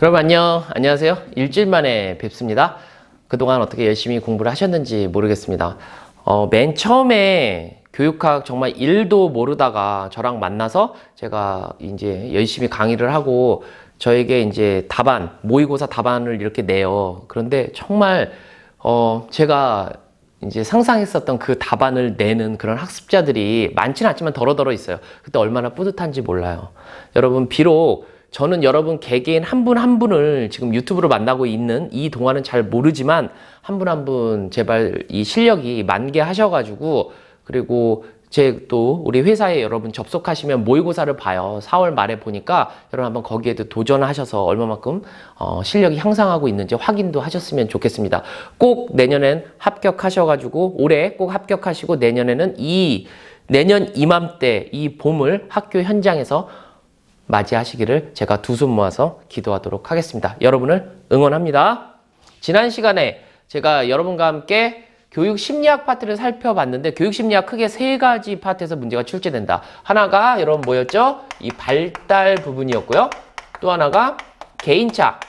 여러분 안녕하세요. 일주일 만에 뵙습니다. 그동안 어떻게 열심히 공부를 하셨는지 모르겠습니다. 맨 처음에 교육학 정말 1도 모르다가 저랑 만나서 제가 이제 열심히 강의를 하고 저에게 이제 답안, 모의고사 답안을 이렇게 내요. 그런데 정말 제가 이제 상상했었던 그 답안을 내는 그런 학습자들이 많지는 않지만 더러더러 있어요. 그때 얼마나 뿌듯한지 몰라요. 여러분, 비록 저는 여러분 개개인 한 분 한 분을 지금 유튜브로 만나고 있는 이 동안은 잘 모르지만 한 분 한 분 제발 이 실력이 만개하셔가지고, 그리고 또 우리 회사에 여러분 접속하시면 모의고사를 봐요. 4월 말에 보니까 여러분 한번 거기에도 도전하셔서 얼마만큼 실력이 향상하고 있는지 확인도 하셨으면 좋겠습니다. 꼭 내년엔 합격하셔가지고, 올해 꼭 합격하시고 내년에는 내년 이맘때 이 봄을 학교 현장에서 맞이하시기를 제가 두 손 모아서 기도하도록 하겠습니다. 여러분을 응원합니다. 지난 시간에 제가 여러분과 함께 교육 심리학 파트를 살펴봤는데, 교육 심리학 크게 3가지 파트에서 문제가 출제된다. 하나가 여러분 뭐였죠? 이 발달 부분이었고요. 또 하나가 개인차,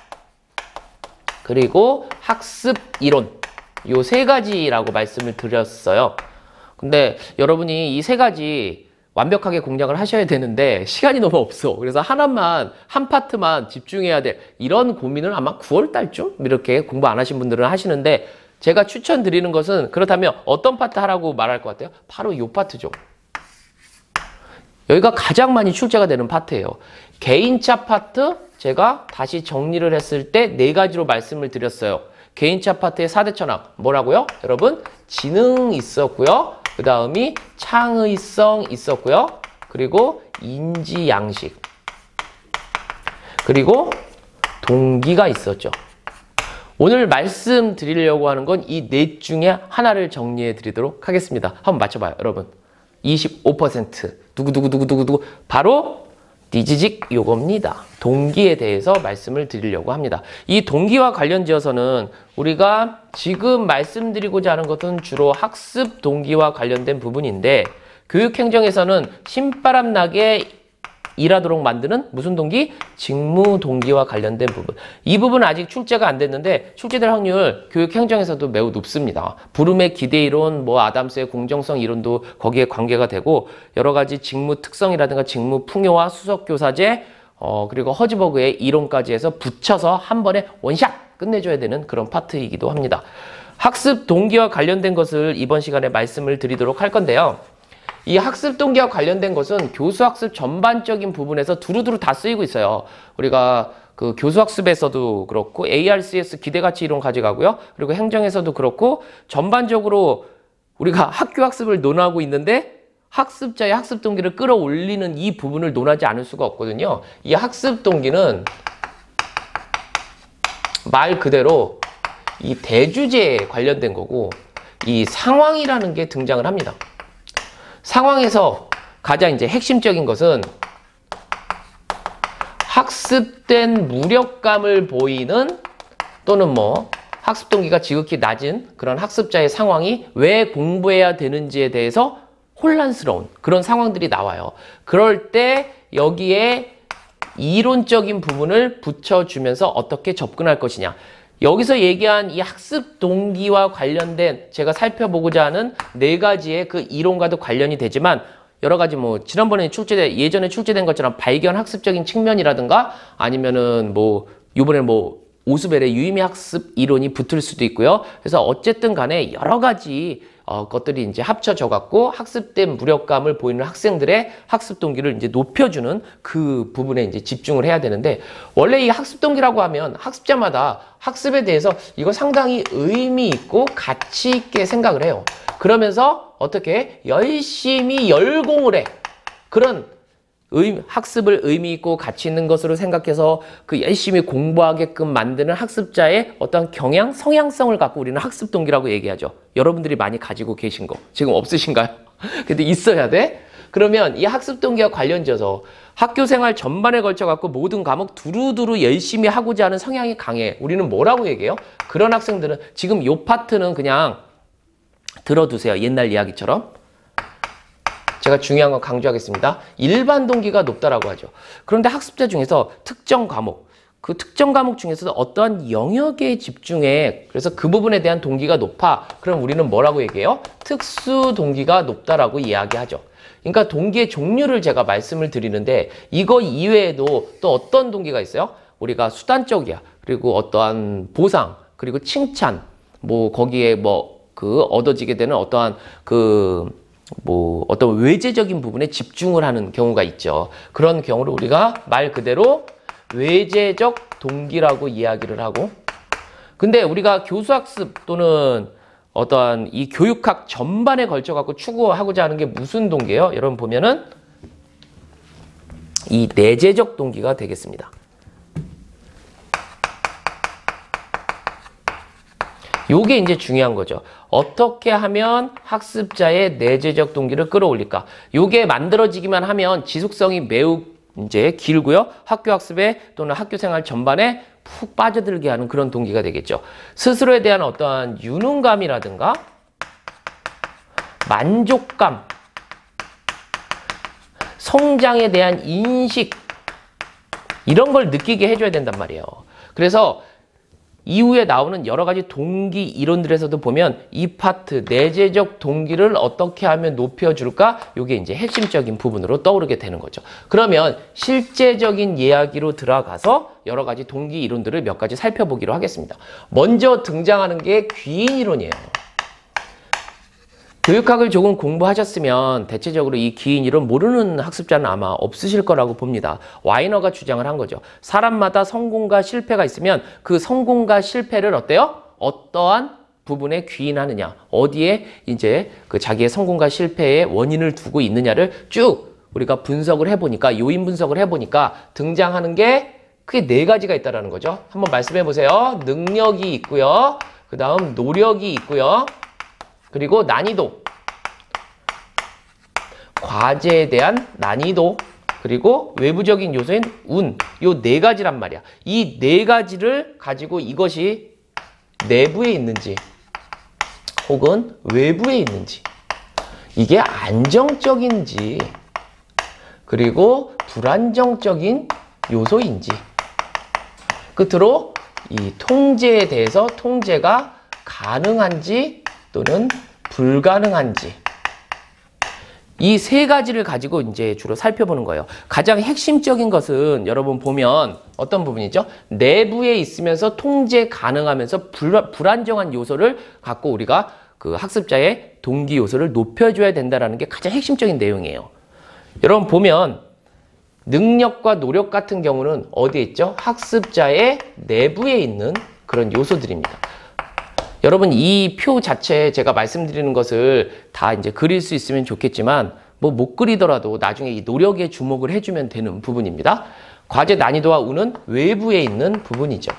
그리고 학습 이론, 요 3가지라고 말씀을 드렸어요. 근데 여러분이 이 3가지 완벽하게 공략을 하셔야 되는데 시간이 너무 없어. 그래서 한 파트만 집중해야 될 이런 고민을 아마 9월 달쯤 이렇게 공부 안 하신 분들은 하시는데, 제가 추천드리는 것은, 그렇다면 어떤 파트 하라고 말할 것 같아요? 바로 이 파트죠. 여기가 가장 많이 출제가 되는 파트예요. 개인차 파트, 제가 다시 정리를 했을 때 4가지로 말씀을 드렸어요. 개인차 파트의 4대 천왕 뭐라고요? 여러분, 지능 있었고요. 그 다음이 창의성 있었고요. 그리고 인지 양식, 그리고 동기가 있었죠. 오늘 말씀드리려고 하는 건 이 4 중에 하나를 정리해 드리도록 하겠습니다. 한번 맞춰봐요, 여러분. 25% 누구누구 바로 디지직 요겁니다. 동기에 대해서 말씀을 드리려고 합니다. 이 동기와 관련지어서는 우리가 지금 말씀드리고자 하는 것은 주로 학습 동기와 관련된 부분인데, 교육행정에서는 신바람 나게 일하도록 만드는 무슨 동기? 직무 동기와 관련된 부분. 이 부분은 아직 출제가 안 됐는데 출제될 확률 교육행정에서도 매우 높습니다. 브룸의 기대이론, 아담스의 공정성 이론도 거기에 관계가 되고, 여러 가지 직무 특성이라든가 직무 풍요와 수석교사제, 그리고 허즈버그의 이론까지 해서 붙여서 한 번에 원샷 끝내줘야 되는 그런 파트이기도 합니다. 학습 동기와 관련된 것을 이번 시간에 말씀을 드리도록 할 건데요. 이 학습 동기와 관련된 것은 교수학습 전반적인 부분에서 두루두루 다 쓰이고 있어요. 우리가 그 교수학습에서도 그렇고 ARCS 기대가치 이론 가져가고요. 그리고 행정에서도 그렇고 전반적으로 우리가 학교학습을 논하고 있는데, 학습자의 학습 동기를 끌어올리는 이 부분을 논하지 않을 수가 없거든요. 이 학습 동기는 말 그대로 이 대주제에 관련된 거고, 이 상황이라는 게 등장을 합니다. 상황에서 가장 이제 핵심적인 것은 학습된 무력감을 보이는, 또는 학습 동기가 지극히 낮은 그런 학습자의 상황이 왜 공부해야 되는지에 대해서 혼란스러운 그런 상황들이 나와요. 그럴 때 여기에 이론적인 부분을 붙여주면서 어떻게 접근할 것이냐. 여기서 얘기한 이 학습 동기와 관련된 제가 살펴보고자 하는 4가지의 그 이론과도 관련이 되지만, 여러 가지 지난번에 예전에 출제된 것처럼 발견 학습적인 측면이라든가, 아니면은 이번에 오스벨의 유의미 학습 이론이 붙을 수도 있고요. 그래서 어쨌든 간에 여러 가지 것들이 이제 합쳐져 갖고 학습된 무력감을 보이는 학생들의 학습 동기를 이제 높여주는 그 부분에 이제 집중을 해야 되는데, 원래 이 학습 동기라고 하면 학습자마다 학습에 대해서 이거 상당히 의미 있고 가치 있게 생각을 해요. 그러면서 어떻게 열심히 열공을 해. 그런 학습을 의미 있고 가치 있는 것으로 생각해서 그 열심히 공부하게끔 만드는 학습자의 어떤 경향, 성향성을 갖고 우리는 학습 동기라고 얘기하죠. 여러분들이 많이 가지고 계신 거 지금 없으신가요? 근데 있어야 돼. 그러면 이 학습 동기와 관련지어서 학교 생활 전반에 걸쳐 갖고 모든 과목 두루두루 열심히 하고자 하는 성향이 강해. 우리는 뭐라고 얘기해요? 그런 학생들은, 지금 요 파트는 그냥 들어두세요. 옛날 이야기처럼. 제가 중요한 건 강조하겠습니다. 일반 동기가 높다라고 하죠. 그런데 학습자 중에서 특정 과목, 그 특정 과목 중에서도 어떠한 영역에 집중해. 그래서 그 부분에 대한 동기가 높아. 그럼 우리는 뭐라고 얘기해요? 특수 동기가 높다라고 이야기하죠. 그러니까 동기의 종류를 제가 말씀을 드리는데 이거 이외에도 또 어떤 동기가 있어요? 우리가 수단적이야. 그리고 어떠한 보상, 그리고 칭찬, 뭐 거기에 뭐 그 얻어지게 되는 어떠한 어떤 외재적인 부분에 집중을 하는 경우가 있죠. 그런 경우를 우리가 말 그대로 외재적 동기라고 이야기를 하고, 근데 우리가 교수학습 또는 어떠한 이 교육학 전반에 걸쳐 갖고 추구하고자 하는 게 무슨 동기예요? 여러분 보면은 이 내재적 동기가 되겠습니다. 요게 이제 중요한 거죠. 어떻게 하면 학습자의 내재적 동기를 끌어올릴까? 요게 만들어지기만 하면 지속성이 매우 이제 길고요. 학교 학습에 또는 학교 생활 전반에 푹 빠져들게 하는 그런 동기가 되겠죠. 스스로에 대한 어떠한 유능감이라든가 만족감, 성장에 대한 인식, 이런 걸 느끼게 해줘야 된단 말이에요. 그래서 이후에 나오는 여러 가지 동기 이론들에서도 보면 이 파트, 내재적 동기를 어떻게 하면 높여줄까? 이게 이제 핵심적인 부분으로 떠오르게 되는 거죠. 그러면 실제적인 이야기로 들어가서 여러 가지 동기 이론들을 몇 가지 살펴보기로 하겠습니다. 먼저 등장하는 게 귀인 이론이에요. 교육학을 조금 공부하셨으면 대체적으로 이 귀인 이론 모르는 학습자는 아마 없으실 거라고 봅니다. 와이너가 주장을 한 거죠. 사람마다 성공과 실패가 있으면 그 성공과 실패를 어때요? 어떠한 부분에 귀인하느냐, 어디에 이제 그 자기의 성공과 실패의 원인을 두고 있느냐를 쭉 우리가 분석을 해보니까, 요인 분석을 해보니까 등장하는 게 크게 4가지가 있다라는 거죠. 한번 말씀해 보세요. 능력이 있고요. 그 다음 노력이 있고요. 그리고 난이도, 과제에 대한 난이도, 그리고 외부적인 요소인 운, 요 4가지란 말이야. 이 4가지를 가지고 이것이 내부에 있는지 혹은 외부에 있는지, 이게 안정적인지 그리고 불안정적인 요소인지, 끝으로 이 통제에 대해서 통제가 가능한지 또는 불가능한지, 이 3가지를 가지고 이제 주로 살펴보는 거예요. 가장 핵심적인 것은 여러분 보면 어떤 부분이죠? 내부에 있으면서 통제 가능하면서 불안정한 요소를 갖고 우리가 그 학습자의 동기 요소를 높여줘야 된다는 게 가장 핵심적인 내용이에요. 여러분 보면 능력과 노력 같은 경우는 어디에 있죠? 학습자의 내부에 있는 그런 요소들입니다. 여러분 이 표 자체에 제가 말씀드리는 것을 다 이제 그릴 수 있으면 좋겠지만 뭐 못 그리더라도 나중에 이 노력에 주목을 해주면 되는 부분입니다. 과제 난이도와 운은 외부에 있는 부분이죠.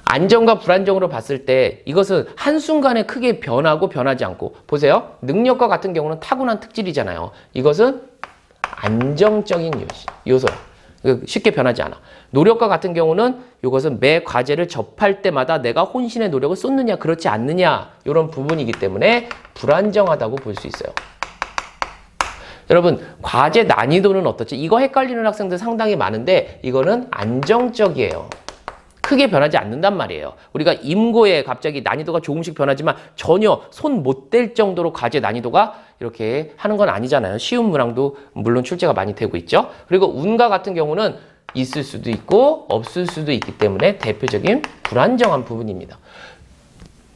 안정과 불안정으로 봤을 때 이것은 한순간에 크게 변하고 변하지 않고, 보세요. 능력과 같은 경우는 타고난 특질이잖아요. 이것은 안정적인 요소야. 쉽게 변하지 않아. 노력과 같은 경우는 이것은 매 과제를 접할 때마다 내가 혼신의 노력을 쏟느냐 그렇지 않느냐, 이런 부분이기 때문에 불안정하다고 볼 수 있어요. 여러분 과제 난이도는 어떻지? 이거 헷갈리는 학생들 상당히 많은데 이거는 안정적이에요. 크게 변하지 않는단 말이에요. 우리가 임고에 갑자기 난이도가 조금씩 변하지만 전혀 손 못 댈 정도로 과제 난이도가 이렇게 하는 건 아니잖아요. 쉬운 문항도 물론 출제가 많이 되고 있죠. 그리고 운과 같은 경우는 있을 수도 있고 없을 수도 있기 때문에 대표적인 불안정한 부분입니다.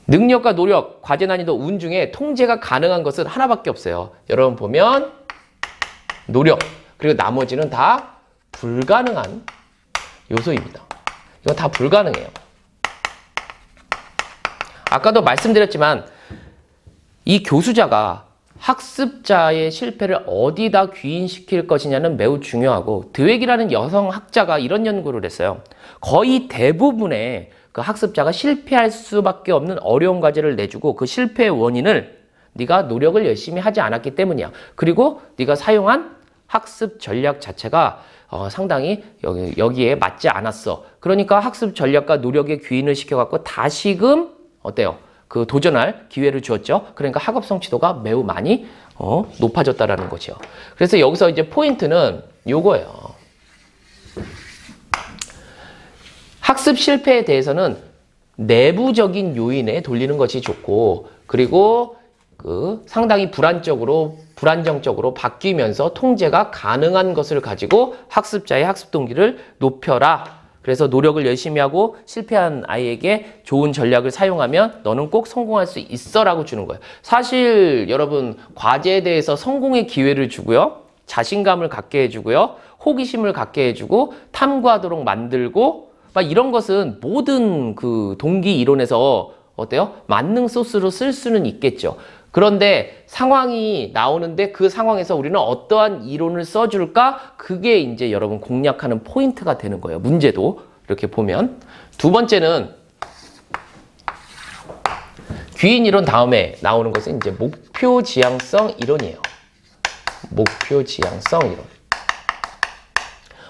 능력과 노력, 과제 난이도, 운 중에 통제가 가능한 것은 하나밖에 없어요. 여러분 보면 노력, 그리고 나머지는 다 불가능한 요소입니다. 이건 다 불가능해요. 아까도 말씀드렸지만 이 교수자가 학습자의 실패를 어디다 귀인시킬 것이냐는 매우 중요하고, 드웩이라는 여성 학자가 이런 연구를 했어요. 거의 대부분의 그 학습자가 실패할 수밖에 없는 어려운 과제를 내주고 그 실패의 원인을 네가 노력을 열심히 하지 않았기 때문이야. 그리고 네가 사용한 학습 전략 자체가 상당히 여기에 맞지 않았어. 그러니까 학습 전략과 노력에 귀인을 시켜갖고 다시금 어때요? 그 도전할 기회를 주었죠. 그러니까 학업 성취도가 매우 많이 높아졌다라는 거죠. 그래서 여기서 이제 포인트는 요거예요. 학습 실패에 대해서는 내부적인 요인에 돌리는 것이 좋고, 그리고 상당히 불안정적으로 바뀌면서 통제가 가능한 것을 가지고 학습자의 학습 동기를 높여라. 그래서 노력을 열심히 하고 실패한 아이에게 좋은 전략을 사용하면 너는 꼭 성공할 수 있어 라고 주는 거예요. 사실 여러분, 과제에 대해서 성공의 기회를 주고요, 자신감을 갖게 해주고요, 호기심을 갖게 해주고 탐구하도록 만들고, 막 이런 것은 모든 그 동기 이론에서 어때요? 만능 소스로 쓸 수는 있겠죠. 그런데 상황이 나오는데 그 상황에서 우리는 어떠한 이론을 써줄까? 그게 이제 여러분 공략하는 포인트가 되는 거예요. 문제도 이렇게 보면. 두 번째는 귀인 이론 다음에 나오는 것은 이제 목표 지향성 이론이에요. 목표 지향성 이론.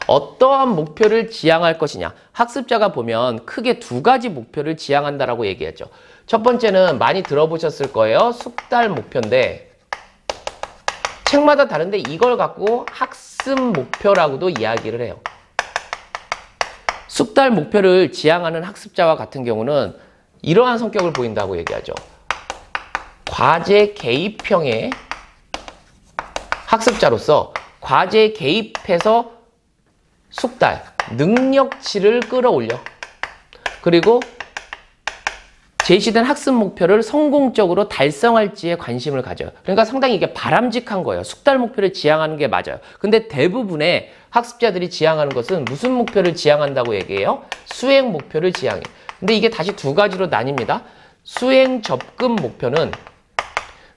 어떠한 목표를 지향할 것이냐. 학습자가 보면 크게 두 가지 목표를 지향한다라고 얘기했죠. 첫 번째는 많이 들어보셨을 거예요. 숙달 목표인데, 책마다 다른데 이걸 갖고 학습 목표라고도 이야기를 해요. 숙달 목표를 지향하는 학습자와 같은 경우는 이러한 성격을 보인다고 얘기하죠. 과제 개입형의 학습자로서 과제에 개입해서 숙달, 능력치를 끌어올려. 그리고 제시된 학습 목표를 성공적으로 달성할지에 관심을 가져요. 그러니까 상당히 이게 바람직한 거예요. 숙달 목표를 지향하는 게 맞아요. 근데 대부분의 학습자들이 지향하는 것은 무슨 목표를 지향한다고 얘기해요? 수행 목표를 지향해요. 근데 이게 다시 두 가지로 나뉩니다. 수행 접근 목표는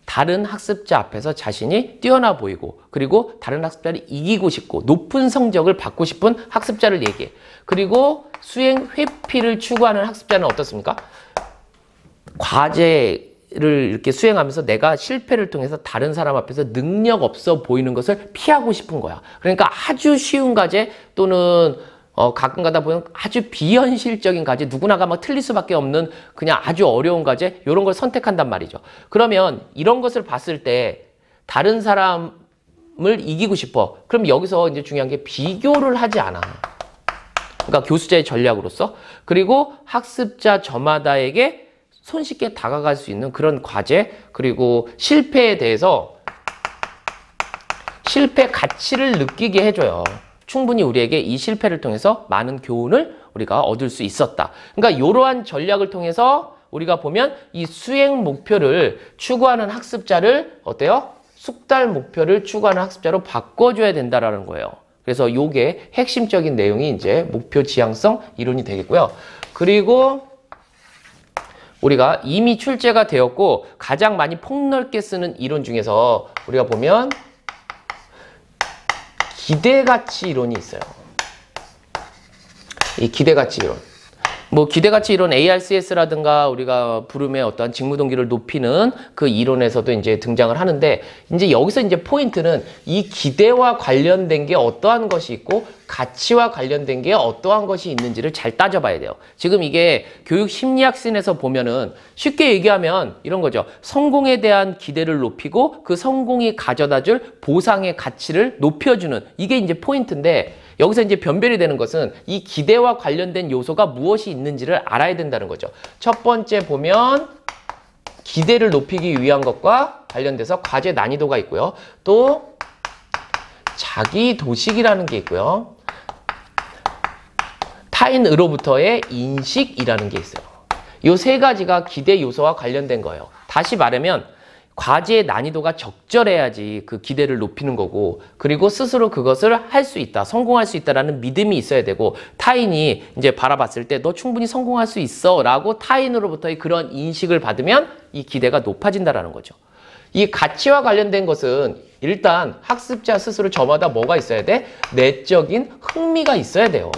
다른 학습자 앞에서 자신이 뛰어나 보이고, 그리고 다른 학습자를 이기고 싶고 높은 성적을 받고 싶은 학습자를 얘기해. 그리고 수행 회피를 추구하는 학습자는 어떻습니까? 과제를 이렇게 수행하면서 내가 실패를 통해서 다른 사람 앞에서 능력 없어 보이는 것을 피하고 싶은 거야. 그러니까 아주 쉬운 과제 또는 가끔 가다 보면 아주 비현실적인 과제, 누구나가 막 틀릴 수밖에 없는 그냥 아주 어려운 과제, 이런 걸 선택한단 말이죠. 그러면 이런 것을 봤을 때 다른 사람을 이기고 싶어. 그럼 여기서 이제 중요한 게 비교를 하지 않아. 그러니까 교수자의 전략으로서. 그리고 학습자 저마다에게 손쉽게 다가갈 수 있는 그런 과제, 그리고 실패에 대해서 실패 가치를 느끼게 해줘요. 충분히 우리에게 이 실패를 통해서 많은 교훈을 우리가 얻을 수 있었다. 그러니까 이러한 전략을 통해서 우리가 보면 이 수행 목표를 추구하는 학습자를 어때요? 숙달 목표를 추구하는 학습자로 바꿔줘야 된다라는 거예요. 그래서 요게 핵심적인 내용이 이제 목표 지향성 이론이 되겠고요. 그리고 우리가 이미 출제가 되었고 가장 많이 폭넓게 쓰는 이론 중에서 우리가 보면 기대가치 이론이 있어요. 이 기대가치 이론. 뭐 기대가치 이론 ARCS라든가 우리가 부름의 어떠한 직무동기를 높이는 그 이론에서도 이제 등장을 하는데, 이제 여기서 이제 포인트는 이 기대와 관련된 게 어떠한 것이 있고 가치와 관련된 게 어떠한 것이 있는지를 잘 따져봐야 돼요. 지금 이게 교육 심리학신에서 보면은 쉽게 얘기하면 이런 거죠. 성공에 대한 기대를 높이고 그 성공이 가져다줄 보상의 가치를 높여주는, 이게 이제 포인트인데, 여기서 이제 변별이 되는 것은 이 기대와 관련된 요소가 무엇이 있는지를 알아야 된다는 거죠. 첫 번째 보면 기대를 높이기 위한 것과 관련돼서 과제 난이도가 있고요. 또 자기 도식이라는 게 있고요. 타인으로부터의 인식이라는 게 있어요. 이 세 가지가 기대 요소와 관련된 거예요. 다시 말하면 과제의 난이도가 적절해야지 그 기대를 높이는 거고, 그리고 스스로 그것을 할 수 있다, 성공할 수 있다라는 믿음이 있어야 되고, 타인이 이제 바라봤을 때 너 충분히 성공할 수 있어 라고 타인으로부터의 그런 인식을 받으면 이 기대가 높아진다라는 거죠. 이 가치와 관련된 것은 일단 학습자 스스로 저마다 뭐가 있어야 돼? 내적인 흥미가 있어야 돼요.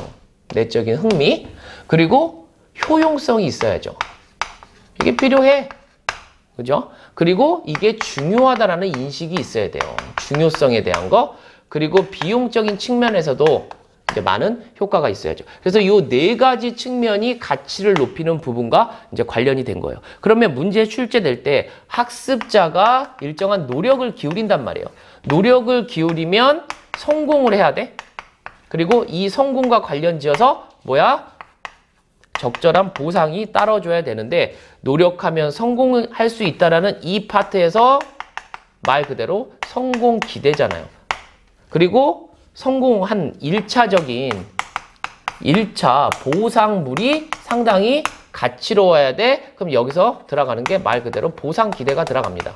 내적인 흥미. 그리고 효용성이 있어야죠. 이게 필요해. 그죠? 그리고 이게 중요하다라는 인식이 있어야 돼요. 중요성에 대한 거. 그리고 비용적인 측면에서도 이제 많은 효과가 있어야죠. 그래서 이 네 가지 측면이 가치를 높이는 부분과 이제 관련이 된 거예요. 그러면 문제 출제될 때 학습자가 일정한 노력을 기울인단 말이에요. 노력을 기울이면 성공을 해야 돼. 그리고 이 성공과 관련 지어서 뭐야? 적절한 보상이 따라줘야 되는데 노력하면 성공할 수 있다라는 이 파트에서 말 그대로 성공 기대잖아요. 그리고 성공한 1차 보상물이 상당히 가치로워야 돼. 그럼 여기서 들어가는 게 말 그대로 보상 기대가 들어갑니다.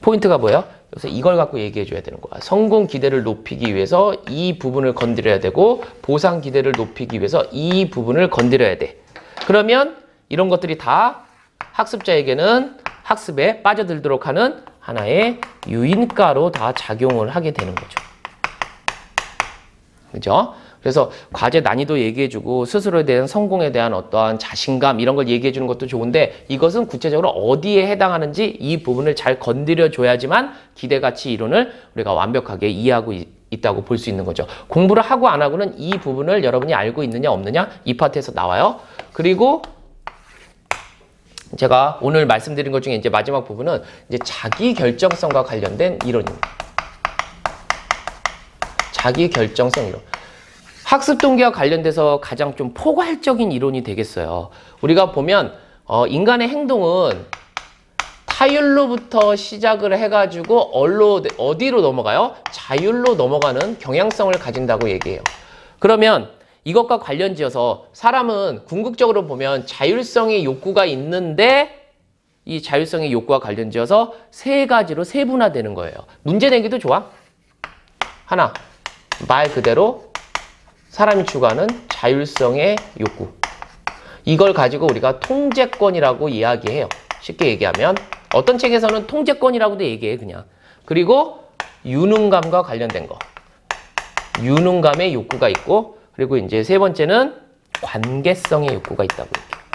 포인트가 뭐예요? 그래서 이걸 갖고 얘기해 줘야 되는 거야. 성공 기대를 높이기 위해서 이 부분을 건드려야 되고 보상 기대를 높이기 위해서 이 부분을 건드려야 돼. 그러면 이런 것들이 다 학습자에게는 학습에 빠져들도록 하는 하나의 유인가로 다 작용을 하게 되는 거죠. 그죠? 그래서 과제 난이도 얘기해주고 스스로에 대한 성공에 대한 어떠한 자신감 이런 걸 얘기해주는 것도 좋은데 이것은 구체적으로 어디에 해당하는지 이 부분을 잘 건드려줘야지만 기대가치 이론을 우리가 완벽하게 이해하고 있다고 볼 수 있는 거죠. 공부를 하고 안 하고는 이 부분을 여러분이 알고 있느냐 없느냐 이 파트에서 나와요. 그리고 제가 오늘 말씀드린 것 중에 이제 마지막 부분은 이제 자기 결정성과 관련된 이론입니다. 자기 결정성 이론. 학습 동기와 관련돼서 가장 좀 포괄적인 이론이 되겠어요. 우리가 보면 인간의 행동은 타율로부터 시작을 해가지고 어디로 넘어가요? 자율로 넘어가는 경향성을 가진다고 얘기해요. 그러면 이것과 관련지어서 사람은 궁극적으로 보면 자율성의 욕구가 있는데 이 자율성의 욕구와 관련지어서 세 가지로 세분화되는 거예요. 문제 내기도 좋아. 하나, 말 그대로 사람이 추구하는 자율성의 욕구. 이걸 가지고 우리가 통제권이라고 이야기해요. 쉽게 얘기하면 어떤 책에서는 통제권이라고도 얘기해 그냥. 그리고 유능감과 관련된 거. 유능감의 욕구가 있고 그리고 이제 세 번째는 관계성의 욕구가 있다고 얘기해요.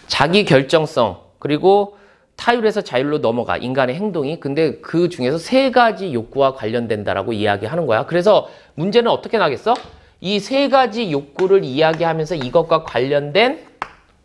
자기 결정성 그리고 타율에서 자율로 넘어가 인간의 행동이. 근데 그 중에서 세 가지 욕구와 관련된다라고 이야기하는 거야. 그래서 문제는 어떻게 나겠어? 이 세 가지 욕구를 이야기하면서 이것과 관련된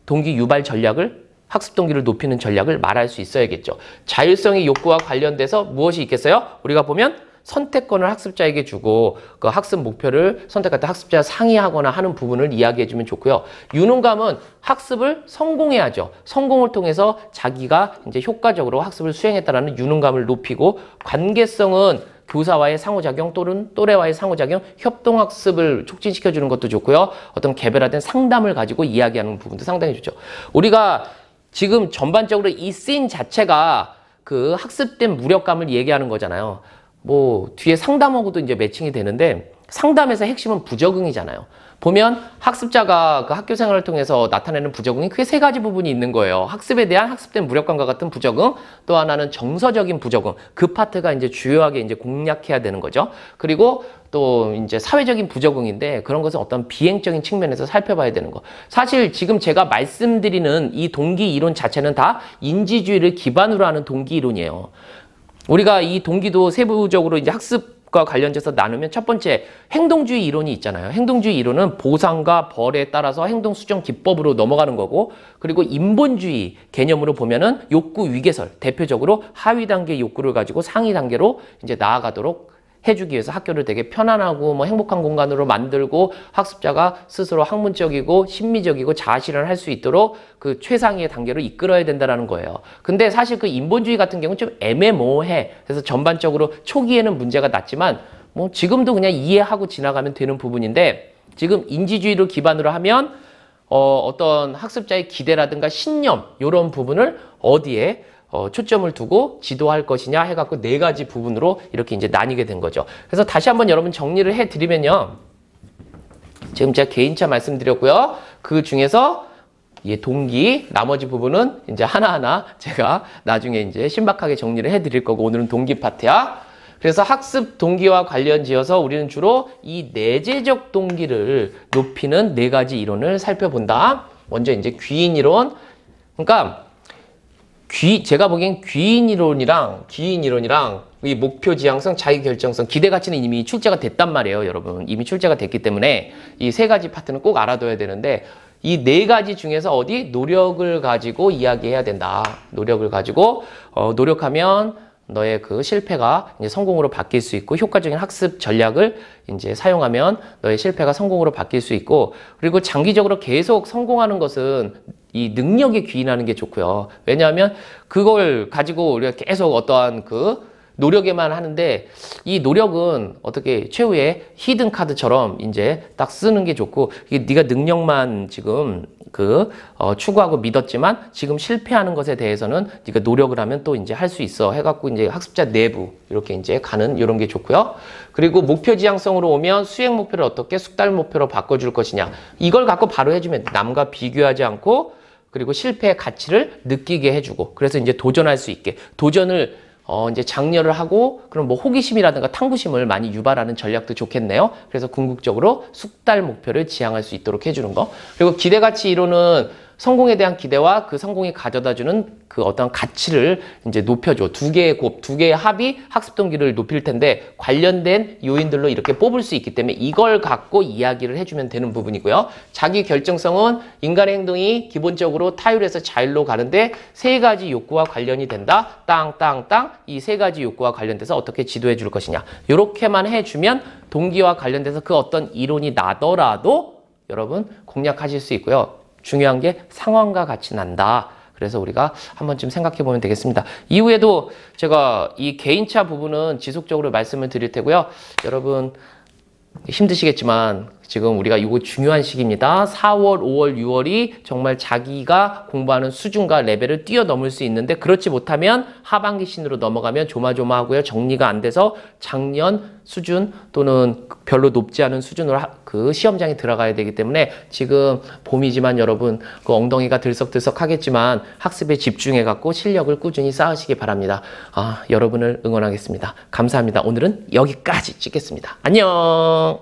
동기 유발 전략을 학습 동기를 높이는 전략을 말할 수 있어야겠죠. 자율성의 욕구와 관련돼서 무엇이 있겠어요? 우리가 보면 선택권을 학습자에게 주고 그 학습 목표를 선택할 때 학습자와 상의하거나 하는 부분을 이야기해주면 좋고요. 유능감은 학습을 성공해야죠. 성공을 통해서 자기가 이제 효과적으로 학습을 수행했다라는 유능감을 높이고, 관계성은 교사와의 상호작용 또는 또래와의 상호작용, 협동학습을 촉진시켜주는 것도 좋고요. 어떤 개별화된 상담을 가지고 이야기하는 부분도 상당히 좋죠. 우리가 지금 전반적으로 이 씬 자체가 그 학습된 무력감을 얘기하는 거잖아요. 뭐 뒤에 상담하고도 이제 매칭이 되는데, 상담에서 핵심은 부적응이잖아요. 보면 학습자가 그 학교 생활을 통해서 나타내는 부적응이 크게 세 가지 부분이 있는 거예요. 학습에 대한 학습된 무력감과 같은 부적응, 또 하나는 정서적인 부적응. 그 파트가 이제 주요하게 이제 공략해야 되는 거죠. 그리고 또 이제 사회적인 부적응인데, 그런 것은 어떤 비행적인 측면에서 살펴봐야 되는 거. 사실 지금 제가 말씀드리는 이 동기 이론 자체는 다 인지주의를 기반으로 하는 동기 이론이에요. 우리가 이 동기도 세부적으로 이제 학습과 관련돼서 나누면, 첫 번째 행동주의 이론이 있잖아요. 행동주의 이론은 보상과 벌에 따라서 행동 수정 기법으로 넘어가는 거고, 그리고 인본주의 개념으로 보면은 욕구 위계설, 대표적으로 하위 단계 욕구를 가지고 상위 단계로 이제 나아가도록 해주기 위해서 학교를 되게 편안하고 뭐 행복한 공간으로 만들고, 학습자가 스스로 학문적이고 심미적이고 자아실현을 할 수 있도록 그 최상위의 단계로 이끌어야 된다는 거예요. 근데 사실 그 인본주의 같은 경우는 좀 애매모호해. 그래서 전반적으로 초기에는 문제가 났지만 뭐 지금도 그냥 이해하고 지나가면 되는 부분인데, 지금 인지주의를 기반으로 하면 어떤 학습자의 기대라든가 신념, 이런 부분을 어디에 초점을 두고 지도할 것이냐 해갖고 네 가지 부분으로 이렇게 이제 나뉘게 된 거죠. 그래서 다시 한번 여러분 정리를 해드리면요. 지금 제가 개인차 말씀드렸고요. 그 중에서 동기, 나머지 부분은 이제 하나하나 제가 나중에 이제 신박하게 정리를 해드릴 거고, 오늘은 동기 파트야. 그래서 학습 동기와 관련 지어서 우리는 주로 이 내재적 동기를 높이는 네 가지 이론을 살펴본다. 먼저 이제 귀인 이론. 그러니까 제가 보기엔 귀인 이론이랑 이 목표 지향성, 자기 결정성, 기대 가치는 이미 출제가 됐단 말이에요, 여러분. 이미 출제가 됐기 때문에 이 세 가지 파트는 꼭 알아둬야 되는데, 이 네 가지 중에서 노력을 가지고 이야기해야 된다. 노력을 가지고 노력하면 너의 그 실패가 이제 성공으로 바뀔 수 있고, 효과적인 학습 전략을 이제 사용하면 너의 실패가 성공으로 바뀔 수 있고, 그리고 장기적으로 계속 성공하는 것은 이 능력에 기인하는 게 좋고요. 왜냐하면 그걸 가지고 우리가 계속 어떠한 그 노력에만 하는데, 이 노력은 어떻게 최후의 히든 카드처럼 이제 딱 쓰는 게 좋고, 이게 네가 능력만 지금 추구하고 믿었지만 지금 실패하는 것에 대해서는 네가 노력을 하면 또 이제 할 수 있어 해갖고 이제 학습자 내부 이렇게 이제 가는 이런 게 좋고요. 그리고 목표 지향성으로 오면 수행 목표를 어떻게 숙달 목표로 바꿔줄 것이냐, 이걸 갖고 바로 해주면 돼. 남과 비교하지 않고, 그리고 실패의 가치를 느끼게 해주고, 그래서 이제 도전할 수 있게, 도전을 이제 장려를 하고, 그럼 뭐 호기심이라든가 탐구심을 많이 유발하는 전략도 좋겠네요. 그래서 궁극적으로 숙달 목표를 지향할 수 있도록 해주는 거. 그리고 기대가치 이론은 성공에 대한 기대와 그 성공이 가져다주는 그 어떤 가치를 이제 높여줘. 두 개의 곱, 두 개의 합이 학습 동기를 높일 텐데, 관련된 요인들로 이렇게 뽑을 수 있기 때문에 이걸 갖고 이야기를 해주면 되는 부분이고요. 자기 결정성은 인간의 행동이 기본적으로 타율에서 자율로 가는데 세 가지 욕구와 관련이 된다. 땅땅땅, 이 세 가지 욕구와 관련돼서 어떻게 지도해 줄 것이냐, 이렇게만 해주면 동기와 관련돼서 그 어떤 이론이 나더라도 여러분 공략하실 수 있고요. 중요한 게 상황과 같이 난다. 그래서 우리가 한 번쯤 생각해 보면 되겠습니다. 이후에도 제가 이 개인차 부분은 지속적으로 말씀을 드릴 테고요. 여러분 힘드시겠지만 지금 우리가 이거 중요한 시기입니다. 4월, 5월, 6월이 정말 자기가 공부하는 수준과 레벨을 뛰어넘을 수 있는데, 그렇지 못하면 하반기 신으로 넘어가면 조마조마하고요. 정리가 안 돼서 작년 수준 또는 별로 높지 않은 수준으로 그 시험장에 들어가야 되기 때문에, 지금 봄이지만 여러분 그 엉덩이가 들썩들썩 하겠지만 학습에 집중해 갖고 실력을 꾸준히 쌓으시기 바랍니다. 여러분을 응원하겠습니다. 감사합니다. 오늘은 여기까지 찍겠습니다. 안녕.